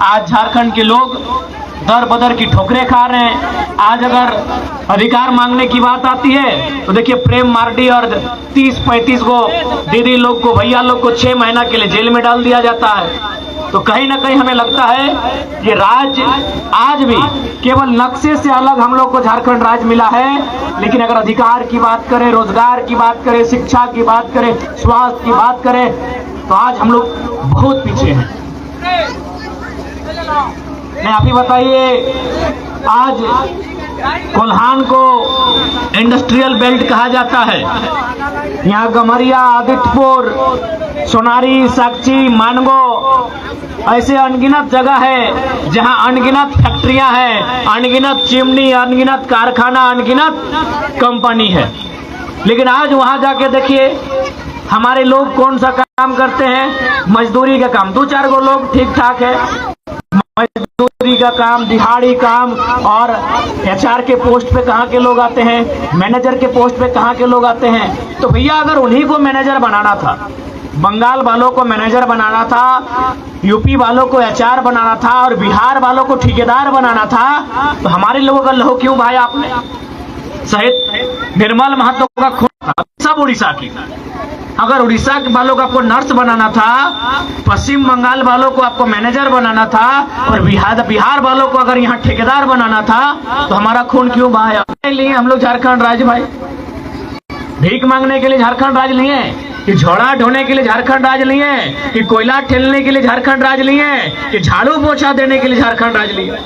आज झारखंड के लोग दर बदर की ठोकरें खा रहे हैं। आज अगर अधिकार मांगने की बात आती है तो देखिए प्रेम मार्डी और 30-35 को दीदी लोग को, भैया लोग को 6 महीना के लिए जेल में डाल दिया जाता है। तो कहीं ना कहीं हमें लगता है कि राज आज भी केवल नक्शे से अलग हम लोग को झारखंड राज्य मिला है, लेकिन अगर अधिकार की बात करें, रोजगार की बात करें, शिक्षा की बात करें, स्वास्थ्य की बात करें, तो आज हम लोग बहुत पीछे हैं। नहीं, आप ही बताइए, आज कोल्हान को इंडस्ट्रियल बेल्ट कहा जाता है। यहाँ गमरिया, आदित्यपुर, सोनारी, साक्षी, मानगो, ऐसे अनगिनत जगह है जहां अनगिनत फैक्ट्रियां हैं, अनगिनत चिमनी, अनगिनत कारखाना, अनगिनत कंपनी है। लेकिन आज वहां जाके देखिए हमारे लोग कौन सा काम करते हैं, मजदूरी का काम। 2-4 गो लोग ठीक ठाक है, मजदूरी का काम, दिहाड़ी काम, और HR के पोस्ट पे कहाँ के लोग आते हैं, मैनेजर के पोस्ट पे कहाँ के लोग आते हैं। तो भैया अगर उन्हीं को मैनेजर बनाना था, बंगाल वालों को मैनेजर बनाना था, यूपी वालों को HR बनाना था और बिहार वालों को ठेकेदार बनाना था, तो हमारे लोगों का लहू क्यों भाई आपने? शहीद निर्मल महतो का खून था सब उड़ीसा की। अगर उड़ीसा वालों को आपको नर्स बनाना था, पश्चिम बंगाल वालों को आपको मैनेजर बनाना था, और बिहार वालों को अगर यहाँ ठेकेदार बनाना था, तो हमारा खून क्यों बहाया? लिए हम लोग झारखंड राज्य भाई भीख मांगने के लिए झारखंड राज्य लिए, कि झोड़ा ढोने के लिए झारखंड राज्य लिए, कि कोयला ठेलने के लिए झारखंड राज्य लिए, कि झाड़ू पोछा देने के लिए झारखंड राज्य लिए?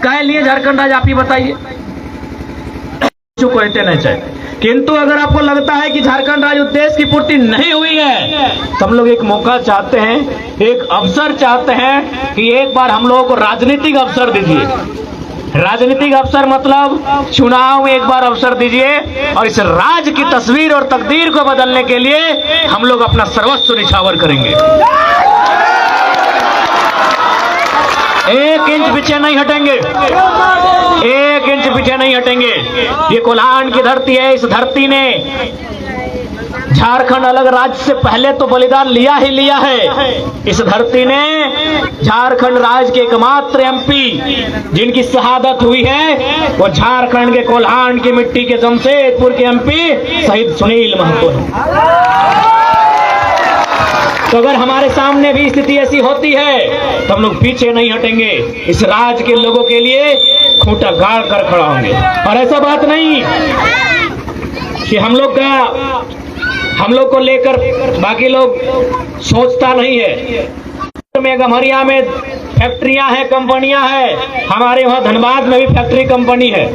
कहे लिए झारखंड राज्य आप ही बताइए। कहते नहीं चाहिए, किंतु अगर आपको लगता है कि झारखंड राज्य उद्देश्य की पूर्ति नहीं हुई है, तो हम लोग एक मौका चाहते हैं, एक अवसर चाहते हैं कि एक बार हम लोगों को राजनीतिक अवसर दीजिए। राजनीतिक अवसर मतलब चुनाव में एक बार अवसर दीजिए, और इस राज्य की तस्वीर और तकदीर को बदलने के लिए हम लोग अपना सर्वस्व निछावर करेंगे। 1 इंच पीछे नहीं हटेंगे, 1 इंच पीछे नहीं हटेंगे। ये कोल्हान की धरती है, इस धरती ने झारखंड अलग राज्य से पहले तो बलिदान लिया ही लिया है। इस धरती ने झारखंड राज्य के एकमात्र MP जिनकी शहादत हुई है, वो झारखंड के कोल्हान की मिट्टी के जमशेदपुर के MP शहीद सुनील महतो है। तो अगर हमारे सामने भी स्थिति ऐसी होती है तो हम लोग पीछे नहीं हटेंगे, इस राज्य के लोगों के लिए खूंटा गाड़ कर खड़ा होंगे। और ऐसा बात नहीं कि हम लोग को लेकर बाकी लोग सोचता नहीं है। में गम्हरिया में फैक्ट्रियां हैं, कंपनियां हैं, हमारे वहां धनबाद में भी फैक्ट्री कंपनी है।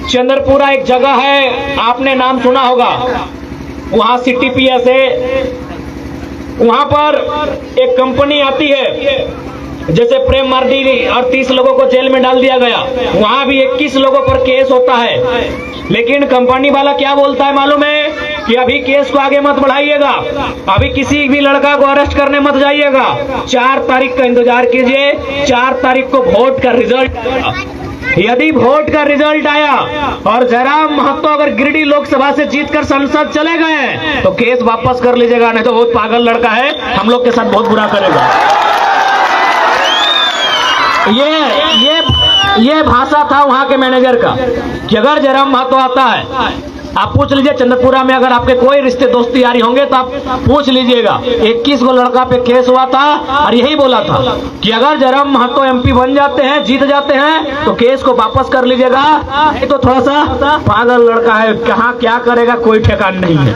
चंद्रपुरा एक जगह है, आपने नाम सुना होगा, वहां CTPS है। वहां पर एक कंपनी आती है, जैसे प्रेम मार्डी और 30 लोगों को जेल में डाल दिया गया, वहां भी 21 लोगों पर केस होता है। लेकिन कंपनी वाला क्या बोलता है मालूम है कि अभी केस को आगे मत बढ़ाइएगा, अभी किसी भी लड़का को अरेस्ट करने मत जाइएगा, 4 तारीख का इंतजार कीजिए, 4 तारीख को वोट का रिजल्ट। यदि वोट का रिजल्ट आया और जयराम महतो अगर गिरिडीह लोकसभा से जीतकर संसद चले गए तो केस वापस कर लीजिएगा, नहीं तो बहुत पागल लड़का है, हम लोग के साथ बहुत बुरा करेगा। ये भाषा था वहां के मैनेजर का कि अगर जयराम महतो आता है, आप पूछ लीजिए चंद्रपुरा में अगर आपके कोई रिश्ते दोस्ती यारी होंगे तो आप पूछ लीजिएगा, 21 को लड़का पे केस हुआ था और यही बोला था कि अगर जयराम महतो MP बन जाते हैं, जीत जाते हैं, तो केस को वापस कर लीजिएगा। ये तो थोड़ा सा पागल लड़का है, कहाँ क्या करेगा कोई ठिकाना नहीं है।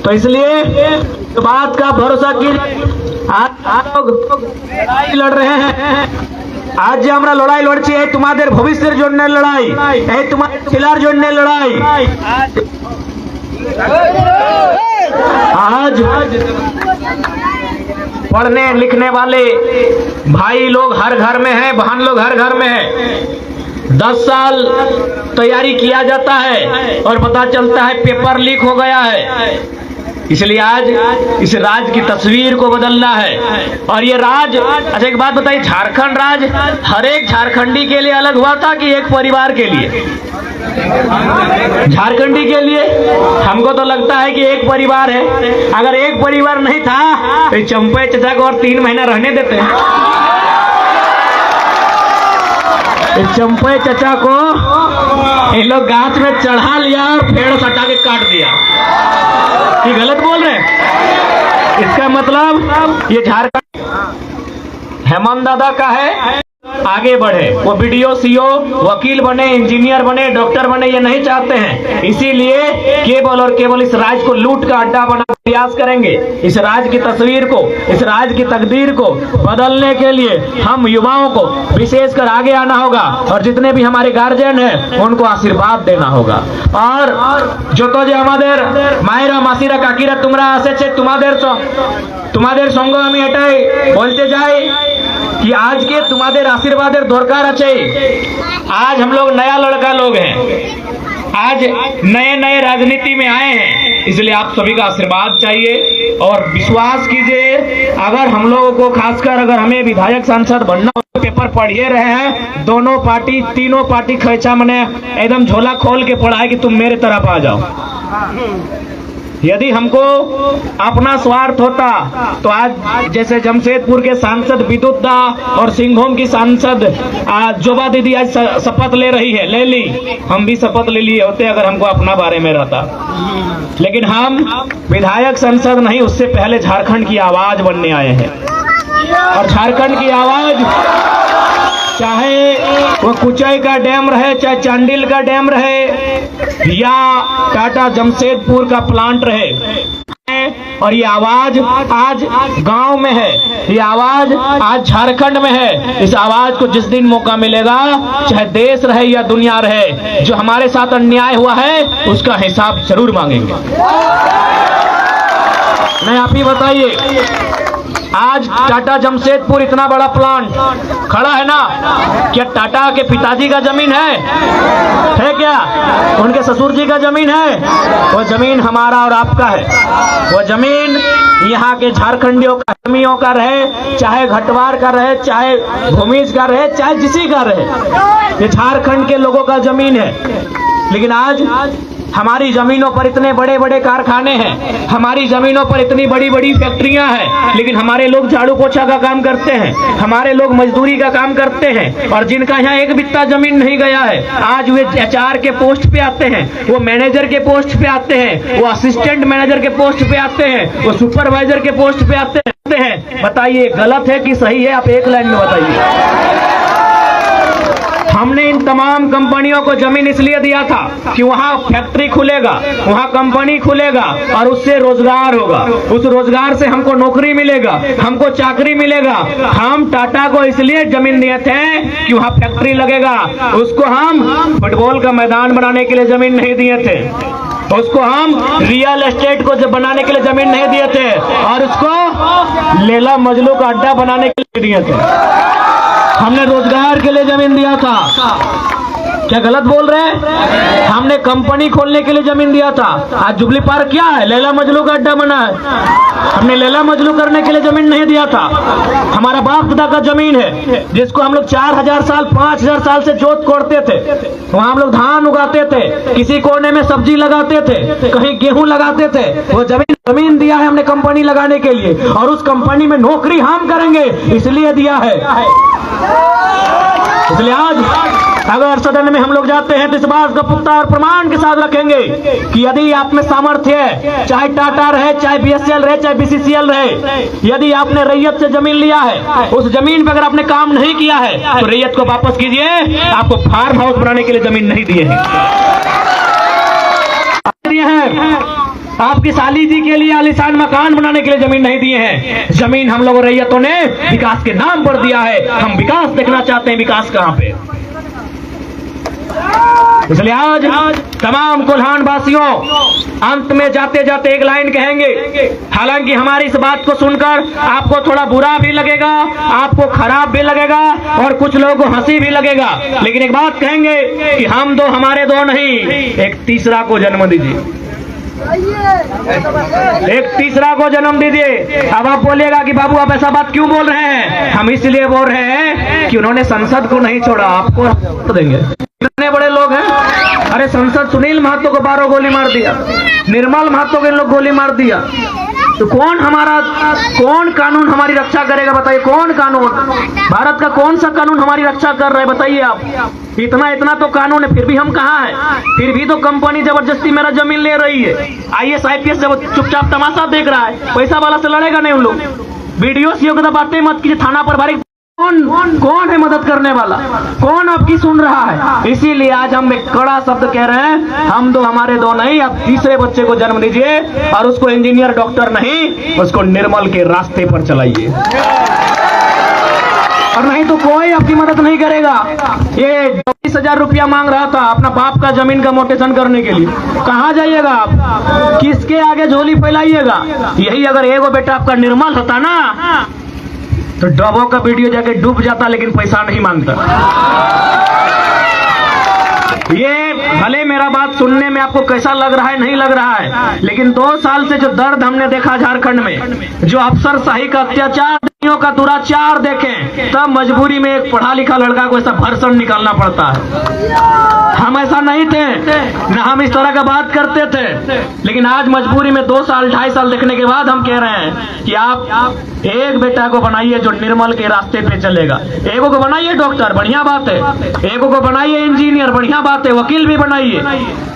तो इसलिए बात का भरोसा की आज लोग लड़ रहे हैं। आज যে আমরা লড়াই লড়ছি এই তোমাদের ভবিষ্যতের জন্য লড়াই, এই তোমাদের ছেলের জন্য লড়াই। आज पढ़ने लिखने वाले भाई लोग हर घर में हैं, बहन लोग हर घर में हैं। 10 साल तैयारी किया जाता है और पता चलता है पेपर लीक हो गया है। इसलिए आज इस राज्य की तस्वीर को बदलना है। और ये राज्य, अच्छा एक बात बताइए, झारखंड राज्य हर एक झारखंडी के लिए अलग हुआ था कि एक परिवार के लिए? झारखंडी के लिए हमको तो लगता है कि एक परिवार है। अगर एक परिवार नहीं था तो चंपे चचा को और 3 महीना रहने देते हैं। चंपे चचा को इन लोग गाछ में चढ़ा लिया और पेड़ सटा के काट दिया। ये गलत बोल रहे हैं। इसका मतलब ये झारखंड हेमंत दादा का है, आगे बढ़े, वो बीडीओ सीओ वकील बने, इंजीनियर बने, डॉक्टर बने, ये नहीं चाहते हैं। इसीलिए केवल और केवल इस राज्य को लूट का अड्डा बनाने का प्रयास करेंगे। इस राज्य की तस्वीर को, इस राज्य की तकदीर को बदलने के लिए हम युवाओं को विशेषकर आगे आना होगा और जितने भी हमारे गार्जियन हैं उनको आशीर्वाद देना होगा। और जो तो जो हमारे मायरा मासीरा काकीरा तुमरा आसे तुम्हारे संग हमें एटाई बोलते जाए कि आज के तुम्हारे आशीर्वादेर दरकार আছে। आज हम लोग नया लड़का लोग हैं, आज नए नए राजनीति में आए हैं, इसलिए आप सभी का आशीर्वाद चाहिए। और विश्वास कीजिए, अगर हम लोगों को, खासकर अगर हमें विधायक सांसद बनना, पेपर पढ़िए रहे हैं, दोनों पार्टी तीनों पार्टी खैचा मने एकदम झोला खोल के पढ़ा है कि तुम मेरे तरफ आ जाओ। यदि हमको अपना स्वार्थ होता तो आज जैसे जमशेदपुर के सांसद विद्युत दा और सिंघभूम की सांसद जोबा दीदी आज शपथ ले रही है, ले ली, हम भी शपथ ले लिए होते अगर हमको अपना बारे में रहता। लेकिन हम विधायक संसद नहीं, उससे पहले झारखंड की आवाज बनने आए हैं। और झारखंड की आवाज, चाहे वो कुचाई का डैम रहे, चाहे चांडिल का डैम रहे, या टाटा जमशेदपुर का प्लांट रहे, और ये आवाज आज गांव में है, ये आवाज आज झारखंड में है। इस आवाज को जिस दिन मौका मिलेगा, चाहे देश रहे या दुनिया रहे, जो हमारे साथ अन्याय हुआ है उसका हिसाब जरूर मांगेंगे। नहीं, आप ही बताइए, आज टाटा जमशेदपुर इतना बड़ा प्लांट खड़ा है ना, क्या टाटा के पिताजी का जमीन है क्या? उनके ससुर जी का जमीन है? वो जमीन हमारा और आपका है। वो जमीन यहाँ के झारखंडियों का, जमीनों का रहे, चाहे घटवार का रहे, चाहे भूमिज का रहे, चाहे जिसी का रहे, ये झारखंड के लोगों का जमीन है। लेकिन आज हमारी जमीनों पर इतने बड़े बड़े कारखाने हैं, हमारी जमीनों पर इतनी बड़ी बड़ी फैक्ट्रियां हैं, लेकिन हमारे लोग झाड़ू पोछा का काम करते हैं, हमारे लोग मजदूरी का काम करते हैं। और जिनका यहाँ एक बित्ता जमीन नहीं गया है, आज वे एचआर के पोस्ट पे आते हैं, वो मैनेजर के पोस्ट पे आते हैं, वो असिस्टेंट मैनेजर के पोस्ट पे आते हैं, वो सुपरवाइजर के पोस्ट पे आते हैं। बताइए गलत है कि सही है? आप एक लाइन में बताइए। हमने इन तमाम कंपनियों को जमीन इसलिए दिया था कि वहाँ फैक्ट्री खुलेगा, वहाँ कंपनी खुलेगा और उससे रोजगार होगा, उस रोजगार से हमको नौकरी मिलेगा, हमको चाकरी मिलेगा। हम टाटा को इसलिए जमीन दिए थे कि वहाँ फैक्ट्री लगेगा। उसको हम फुटबॉल का मैदान बनाने के लिए जमीन नहीं दिए थे, उसको हम रियल एस्टेट को बनाने के लिए जमीन नहीं दिए थे, और उसको लैला मजनू का अड्डा बनाने के लिए दिए थे। हमने रोजगार के लिए जमीन दिया था। क्या गलत बोल रहे हैं? हमने कंपनी खोलने के लिए जमीन दिया था। आज जुबली पार्क क्या है? लैला मजनू का अड्डा बना है। हमने लैला मजनू करने के लिए जमीन नहीं दिया था। हमारा बाप दादा का जमीन है, जिसको हम लोग 4000 साल 5000 साल से जोत कोड़ते थे। वहाँ हम लोग धान उगाते थे, किसी कोने में सब्जी लगाते थे, कहीं गेहूं लगाते थे। वो जमीन दिया है हमने कंपनी लगाने के लिए, और उस कंपनी में नौकरी हम करेंगे इसलिए दिया है। इसलिए आज अगर सदन में हम लोग जाते हैं तो इस बात का पुख्ता और प्रमाण के साथ रखेंगे कि यदि आप में सामर्थ्य है, चाहे टाटा रहे, चाहे बीएसएल रहे, चाहे बीसीसीएल रहे, यदि आपने रैयत से जमीन लिया है, उस जमीन पर अगर आपने काम नहीं किया है तो रैयत को वापस कीजिए। आपको फार्म हाउस बनाने के लिए जमीन नहीं दिए हैं। आपकी साली जी के लिए आलीशान मकान बनाने के लिए जमीन नहीं दिए हैं। जमीन हम लोग रैयतों ने विकास के नाम पर दिया है। हम विकास देखना चाहते हैं, विकास कहां पे। इसलिए आज तमाम कोल्हान वासियों, अंत में जाते जाते एक लाइन कहेंगे। हालांकि हमारी इस बात को सुनकर आपको थोड़ा बुरा भी लगेगा, आपको खराब भी लगेगा, और कुछ लोगों को हंसी भी लगेगा, लेकिन एक बात कहेंगे कि हम दो, हमारे दो नहीं, एक तीसरा को जन्म दीजिए। एक तीसरा को जन्म दीजिए। अब आप बोलिएगा कि बाबू आप ऐसा बात क्यों बोल रहे हैं? हम इसलिए बोल रहे हैं कि उन्होंने संसद को नहीं छोड़ा, आपको देंगे। कितने बड़े लोग हैं। अरे संसद सुनील महतो को 12 गोली मार दिया, निर्मल महतो को इन लोग गोली मार दिया, तो कौन कानून हमारी रक्षा करेगा बताइए? कौन कानून, भारत का कौन सा कानून हमारी रक्षा कर रहा है बताइए आप? इतना तो कानून है, फिर भी हम कहाँ हैं? फिर भी तो कंपनी जबरदस्ती मेरा जमीन ले रही है। IAS IPS जब चुपचाप तमाशा देख रहा है, पैसा वाला से लड़ेगा नहीं उन लोग। वीडियो से योग्यता बातें मत कीजिए, थाना पर भारी कौन है मदद करने वाला? कौन आपकी सुन रहा है? इसीलिए आज हम एक कड़ा शब्द कह रहे हैं, हम दो हमारे दो नहीं, आप तीसरे बच्चे को जन्म दीजिए और उसको इंजीनियर डॉक्टर नहीं, उसको निर्मल के रास्ते पर चलाइए, और नहीं तो कोई आपकी मदद नहीं करेगा। ये 20,000 रुपया मांग रहा था अपना बाप का जमीन का मोटेशन करने के लिए। कहाँ जाइएगा आप? किसके आगे झोली फैलाइएगा? यही अगर एगो बेटा आपका निर्मल होता ना तो डबो का वीडियो जाके डूब जाता, लेकिन पैसा नहीं मांगता। ये भले मेरा बात सुनने में आपको कैसा लग रहा है, नहीं लग रहा है, लेकिन 2 साल से जो दर्द हमने देखा झारखंड में, जो अफसरशाही का अत्याचार का दुराचार देखें, तब मजबूरी में एक पढ़ा लिखा लड़का को ऐसा भर्सन निकालना पड़ता है। हम ऐसा नहीं थे, न हम इस तरह का बात करते थे, लेकिन आज मजबूरी में 2 साल 2.5 साल देखने के बाद हम कह रहे हैं कि आप एक बेटा को बनाइए जो निर्मल के रास्ते पे चलेगा। एगो को बनाइए डॉक्टर, बढ़िया बात है। एगो को बनाइए इंजीनियर, बढ़िया बात है। वकील भी बनाइए,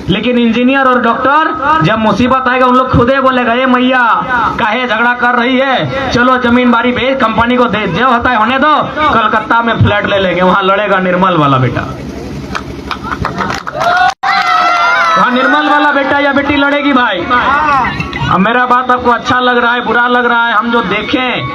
लेकिन इंजीनियर और डॉक्टर जब मुसीबत आएगा उन लोग खुदे बोलेगा, ए मैया काहे झगड़ा कर रही है, चलो जमीन बारी बेच, कंपनी को दे, जो होता है होने दो, कलकत्ता में फ्लैट ले लेंगे, वहां लड़ेगा निर्मल वाला बेटा। वहां निर्मल वाला बेटा या बेटी लड़ेगी भाई। अब मेरा बात आपको अच्छा लग रहा है, बुरा लग रहा है, हम जो देखें